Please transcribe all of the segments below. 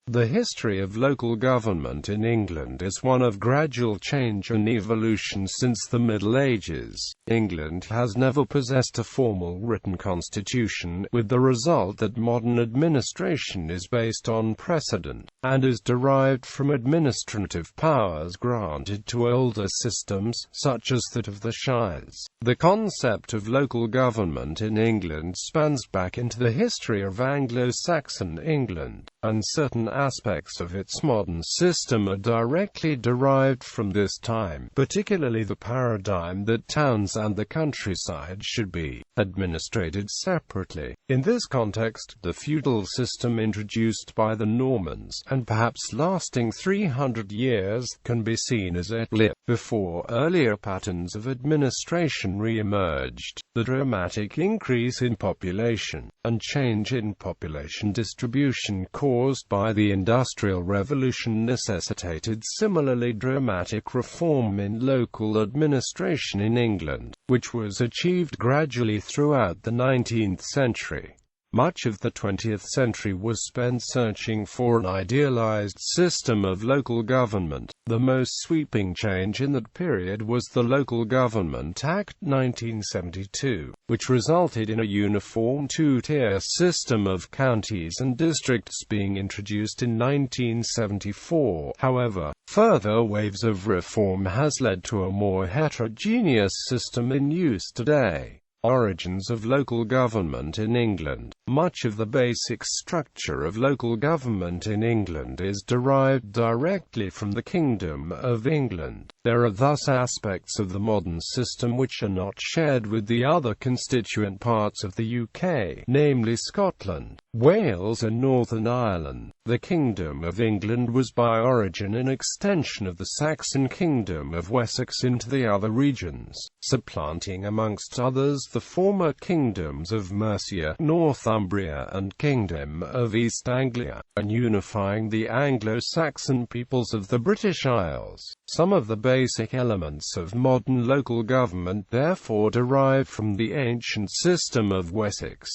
The history of local government in England is one of gradual change and evolution since the Middle Ages. England has never possessed a formal written constitution, with the result that modern administration is based on precedent, and is derived from administrative powers granted to older systems, such as that of the shires. The concept of local government in England spans back into the history of Anglo-Saxon England, and certain aspects of its modern system are directly derived from this time, particularly the paradigm that towns and the countryside should be administrated separately. In this context, the feudal system introduced by the Normans, and perhaps lasting 300 years, can be seen as a blip before earlier patterns of administration re-emerged. The dramatic increase in population, and change in population distribution caused by the Industrial Revolution necessitated similarly dramatic reform in local administration in England, which was achieved gradually throughout the 19th century. Much of the 20th century was spent searching for an idealized system of local government. The most sweeping change in that period was the Local Government Act 1972, which resulted in a uniform two-tier system of counties and districts being introduced in 1974. However, further waves of reform has led to a more heterogeneous system in use today. Origins of local government in England. Much of the basic structure of local government in England is derived directly from the Kingdom of England. There are thus aspects of the modern system which are not shared with the other constituent parts of the UK, namely Scotland, Wales and Northern Ireland. The Kingdom of England was by origin an extension of the Saxon Kingdom of Wessex into the other regions, supplanting amongst others the former kingdoms of Mercia, Northumbria and Kingdom of East Anglia, and unifying the Anglo-Saxon peoples of the British Isles. Some of the basic elements of modern local government therefore derive from the ancient system of Wessex.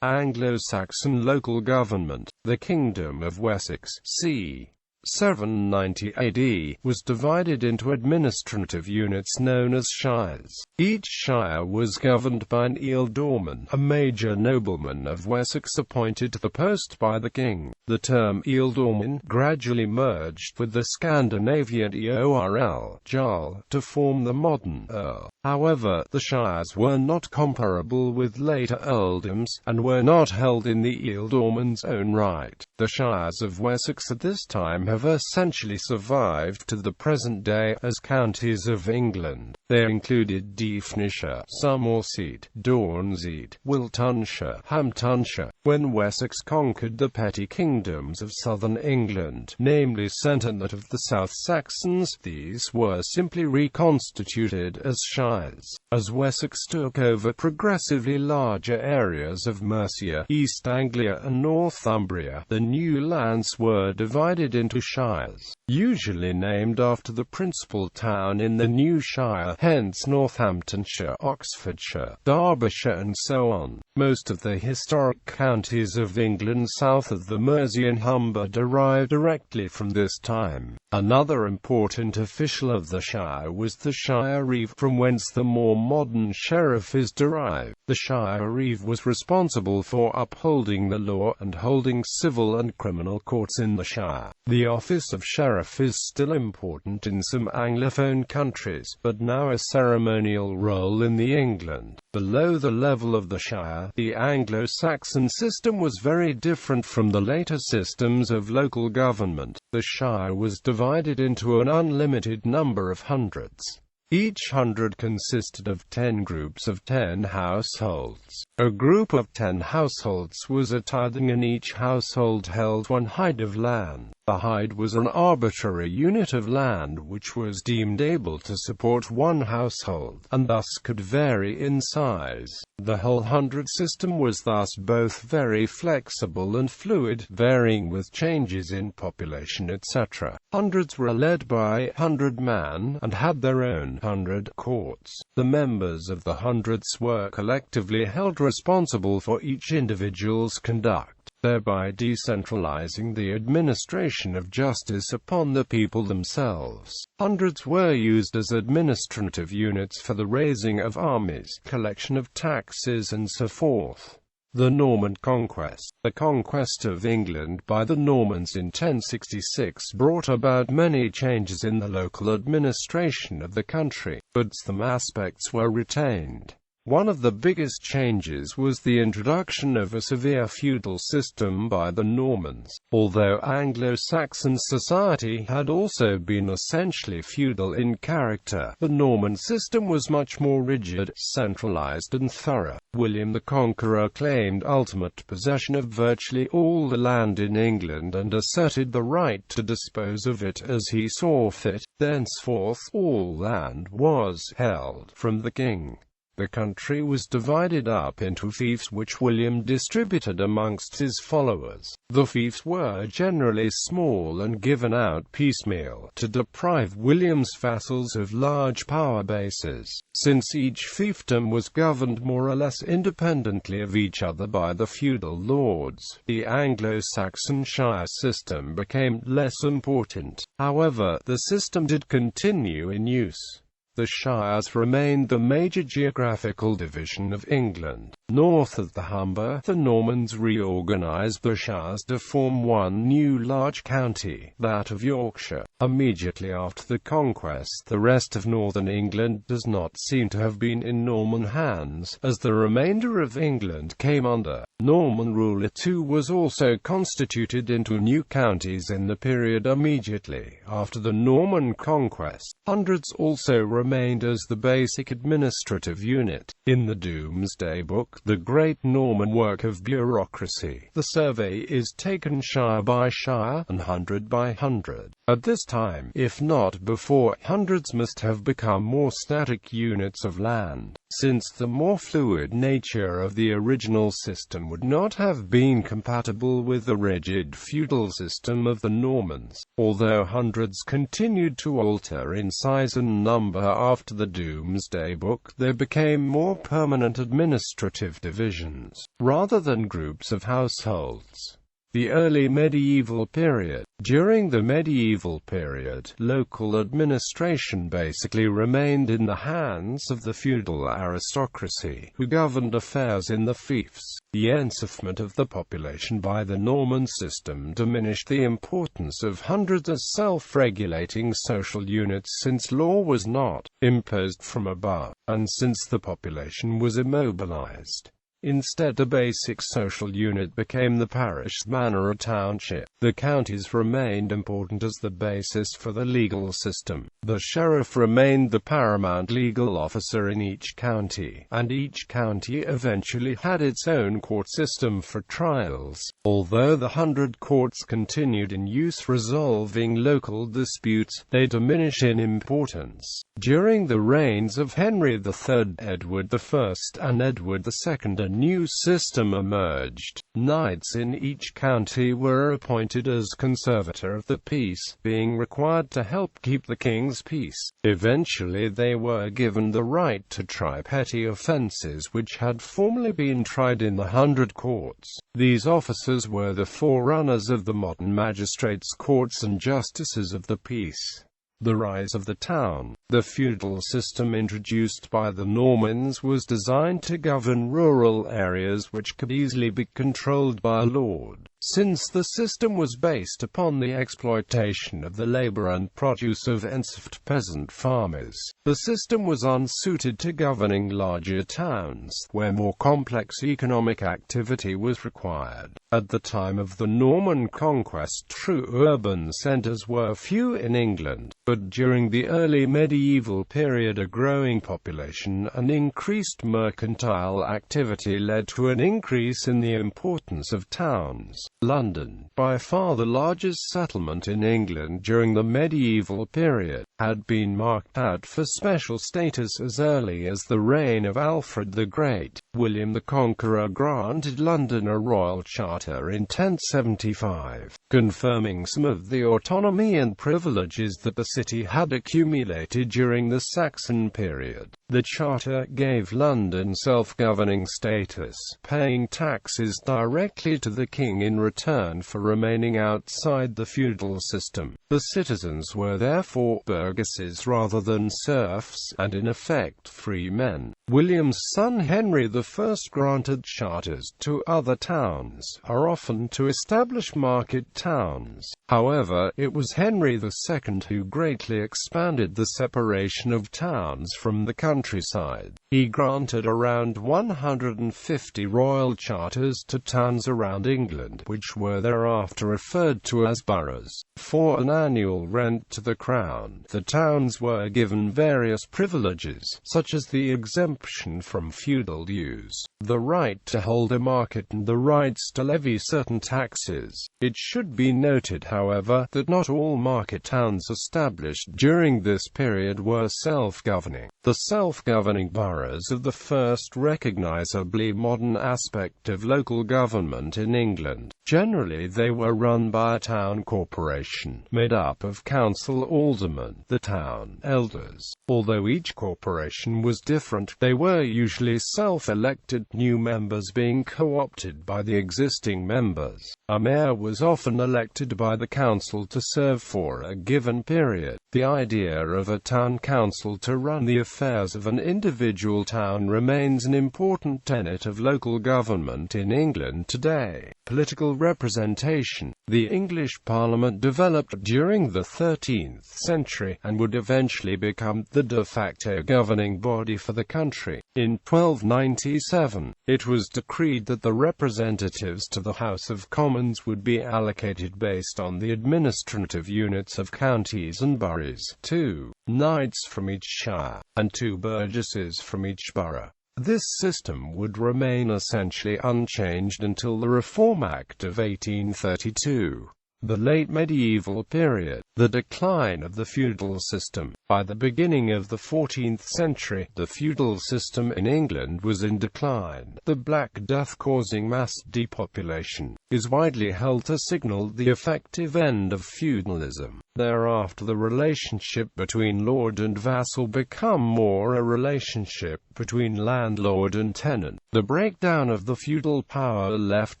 Anglo-Saxon local government. The Kingdom of Wessex, c. 790 AD, was divided into administrative units known as shires. Each shire was governed by an ealdorman, a major nobleman of Wessex appointed to the post by the king. The term ealdorman gradually merged with the Scandinavian eorl, jarl, to form the modern earl. However, the shires were not comparable with later earldoms, and were not held in the ealdorman's own right. The shires of Wessex at this time have essentially survived to the present day as counties of England. They included Devonshire, Somerset, Dorset, Wiltshire, Hamptonshire. When Wessex conquered the petty kingdoms of southern England, namely Cent and that of the South Saxons, these were simply reconstituted as shires. As Wessex took over progressively larger areas of Mercia, East Anglia and Northumbria, the new lands were divided into shires, usually named after the principal town in the new shire, hence Northamptonshire, Oxfordshire, Derbyshire and so on. Most of the historic counties of England south of the Mersey and Humber derive directly from this time. Another important official of the shire was the shire reeve, from whence the more modern sheriff is derived. The shire reeve was responsible for upholding the law and holding civil and criminal courts in the shire. The office of sheriff is still important in some Anglophone countries, but now a ceremonial role in the England. Below the level of the shire, the Anglo-Saxon system was very different from the later systems of local government. The shire was divided into an unlimited number of hundreds. Each hundred consisted of 10 groups of 10 households. A group of 10 households was a tithing, and each household held 1 hide of land. The hide was an arbitrary unit of land which was deemed able to support 1 household, and thus could vary in size. The whole hundred system was thus both very flexible and fluid, varying with changes in population etc. Hundreds were led by hundred-man, and had their own hundred courts. The members of the hundreds were collectively held responsible for each individual's conduct. thereby decentralizing the administration of justice upon the people themselves. Hundreds were used as administrative units for the raising of armies, collection of taxes and so forth. The Norman conquest. The conquest of England by the Normans in 1066 brought about many changes in the local administration of the country, but some aspects were retained. One of the biggest changes was the introduction of a severe feudal system by the Normans. Although Anglo-Saxon society had also been essentially feudal in character, the Norman system was much more rigid, centralized and thorough. William the Conqueror claimed ultimate possession of virtually all the land in England and asserted the right to dispose of it as he saw fit. Thenceforth, all land was held from the king. The country was divided up into fiefs which William distributed amongst his followers. The fiefs were generally small and given out piecemeal, to deprive William's vassals of large power bases. Since each fiefdom was governed more or less independently of each other by the feudal lords, the Anglo-Saxon shire system became less important. However, the system did continue in use. The shires remained the major geographical division of England. North of the Humber, the Normans reorganized the shires to form one new large county, that of Yorkshire. Immediately after the conquest, the rest of northern England does not seem to have been in Norman hands, as the remainder of England came under Norman rule. It too was also constituted into new counties in the period immediately after the Norman conquest. Hundreds also remained as the basic administrative unit. In the Domesday Book, the great Norman work of bureaucracy, the survey is taken shire by shire, and hundred by hundred. At this time, if not before, hundreds must have become more static units of land, since the more fluid nature of the original system would not have been compatible with the rigid feudal system of the Normans. Although hundreds continued to alter in size and number after the Domesday Book, they became more permanent administrative divisions, rather than groups of households. The early medieval period. During the medieval period, local administration basically remained in the hands of the feudal aristocracy, who governed affairs in the fiefs. The enslavement of the population by the Norman system diminished the importance of hundreds as self-regulating social units, since law was not imposed from above, and since the population was immobilized. Instead, a basic social unit became the parish, manor or township. The counties remained important as the basis for the legal system. The sheriff remained the paramount legal officer in each county, and each county eventually had its own court system for trials. Although the 100 courts continued in use resolving local disputes, they diminish in importance. During the reigns of Henry III, Edward I, and Edward II, a new system emerged. Knights in each county were appointed as conservator of the peace, being required to help keep the king's peace. Eventually they were given the right to try petty offences which had formerly been tried in the 100 courts. These officers were the forerunners of the modern magistrates' courts and justices of the peace. The rise of the town. The feudal system introduced by the Normans was designed to govern rural areas which could easily be controlled by a lord. Since the system was based upon the exploitation of the labor and produce of enslaved peasant farmers, the system was unsuited to governing larger towns, where more complex economic activity was required. At the time of the Norman conquest, true urban centers were few in England, but during the early medieval period a growing population and increased mercantile activity led to an increase in the importance of towns. London, by far the largest settlement in England during the medieval period, had been marked out for special status as early as the reign of Alfred the Great. William the Conqueror granted London a royal charter in 1075, confirming some of the autonomy and privileges that the city had accumulated during the Saxon period. The Charter gave London self-governing status, paying taxes directly to the king in return for remaining outside the feudal system. The citizens were therefore burgesses rather than serfs, and in effect free men. William's son Henry I granted charters to other towns, often to establish market towns. However, it was Henry II who greatly expanded the separation of towns from the countryside. He granted around 150 royal charters to towns around England, which were thereafter referred to as boroughs. For an annual rent to the crown, the towns were given various privileges, such as the exemption from feudal dues, the right to hold a market and the rights to levy certain taxes. It should be noted, however, that not all market towns established during this period were self-governing. The self-governing boroughs of the first recognizably modern aspect of local government in England. Generally they were run by a town corporation, made up of council aldermen, the town elders. Although each corporation was different, they were usually self-elected, new members being co-opted by the existing members. A mayor was often elected by the council to serve for a given period. The idea of a town council to run the affairs of an individual town remains an important tenet of local government in England today. Political representation. The English Parliament developed during the 13th century, and would eventually become the de facto governing body for the country. In 1297, it was decreed that the representatives to the House of Commons would be allocated based on the administrative units of counties and boroughs, 2 knights from each shire, and 2 burgesses from each borough. This system would remain essentially unchanged until the Reform Act of 1832. The late medieval period. The decline of the feudal system. By the beginning of the 14th century, the feudal system in England was in decline. The Black Death, causing mass depopulation, is widely held to signal the effective end of feudalism. Thereafter the relationship between lord and vassal became more a relationship between landlord and tenant. The breakdown of the feudal power left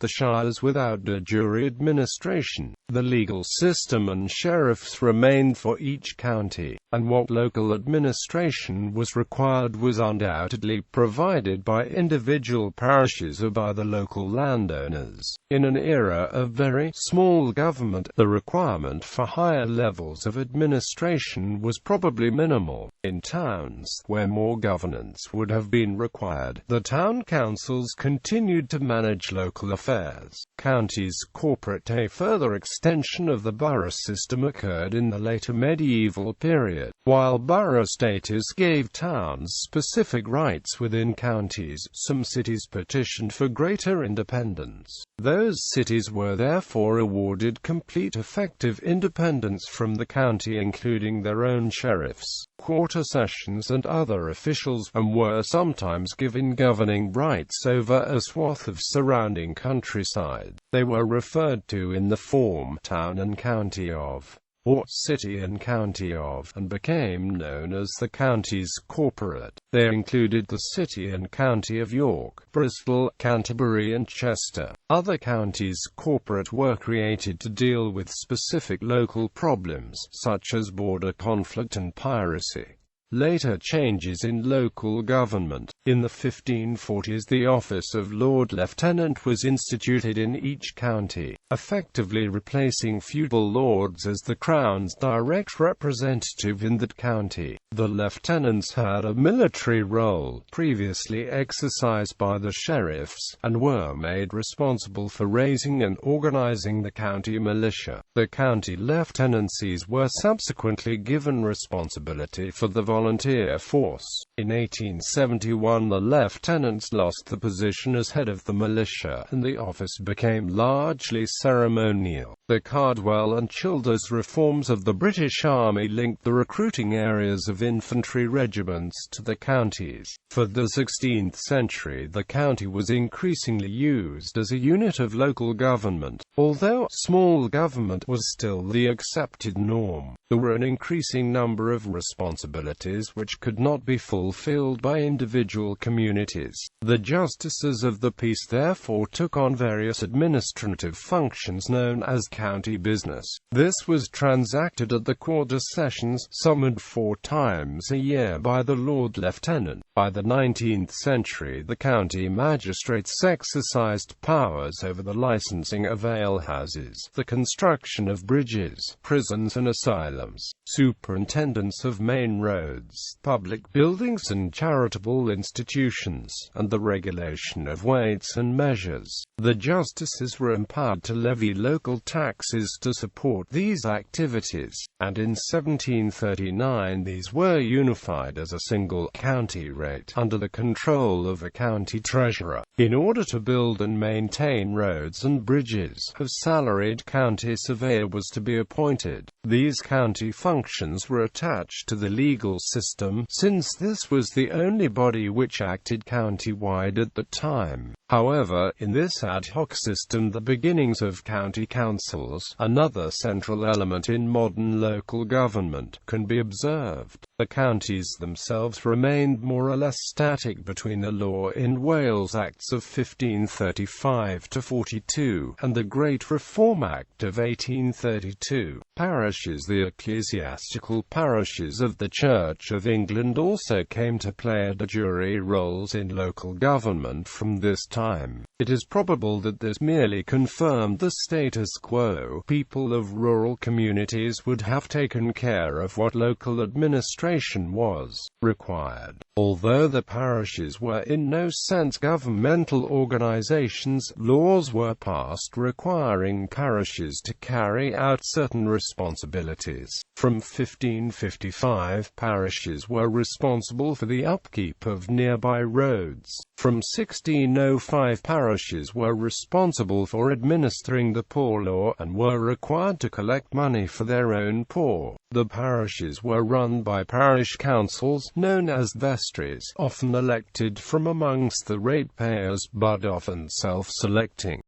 the shires without de jure administration. The legal system and sheriffs remained for each county, and what local administration was required was undoubtedly provided by individual parishes or by the local landowners. In an era of very small government, the requirement for higher levels of administration was probably minimal. In towns, where more governance would have been required, the town councils continued to manage local affairs. Counties corporate. A further extension of the borough system occurred in the later medieval period. While borough status gave towns specific rights within counties, some cities petitioned for greater independence. Those cities were therefore awarded complete effective independence from the county, including their own sheriffs, quarter sessions and other officials, and were sometimes given governing rights over a swath of surrounding countryside. They were referred to in the form town and county of, or city and county of, and became known as the counties corporate. They included the city and county of York, Bristol, Canterbury and Chester. Other counties corporate were created to deal with specific local problems, such as border conflict and piracy. Later changes in local government. In the 1540s, the office of Lord Lieutenant was instituted in each county, effectively replacing feudal lords as the Crown's direct representative in that county. The lieutenants had a military role, previously exercised by the sheriffs, and were made responsible for raising and organizing the county militia. The county lieutenancies were subsequently given responsibility for the volunteer force. In 1871, the lieutenants lost the position as head of the militia, and the office became largely ceremonial. The Cardwell and Childers reforms of the British Army linked the recruiting areas of infantry regiments to the counties. For the 16th century, the county was increasingly used as a unit of local government. Although small government was still the accepted norm, there were an increasing number of responsibilities duties which could not be fulfilled by individual communities. The justices of the peace therefore took on various administrative functions known as county business. This was transacted at the quarter sessions, summoned 4 times a year by the Lord Lieutenant. By the 19th century, the county magistrates exercised powers over the licensing of alehouses, the construction of bridges, prisons and asylums, superintendence of main roads, public buildings and charitable institutions, and the regulation of weights and measures. The justices were empowered to levy local taxes to support these activities, and in 1739 these were unified as a single county rate, under the control of a county treasurer. In order to build and maintain roads and bridges, a salaried county surveyor was to be appointed. These county functions were attached to the legal system, since this was the only body which acted county-wide at the time. However, in this ad hoc system the beginnings of county councils, another central element in modern local government, can be observed. The counties themselves remained more or less static between the Law in Wales Acts of 1535–42, and the Great Reform Act of 1832. Parishes. The ecclesiastical parishes of the Church of England also came to play de jure roles in local government from this time. It is probable that this merely confirmed the status quo. People of rural communities would have taken care of what local administration was required. Although the parishes were in no sense governmental organizations, laws were passed requiring parishes to carry out certain responsibilities. From 1555, parishes were responsible for the upkeep of nearby roads. From 1605, parishes were responsible for administering the poor law, and were required to collect money for their own poor. The parishes were run by parish councils, known as vestries, often elected from amongst the ratepayers, but often self-selecting.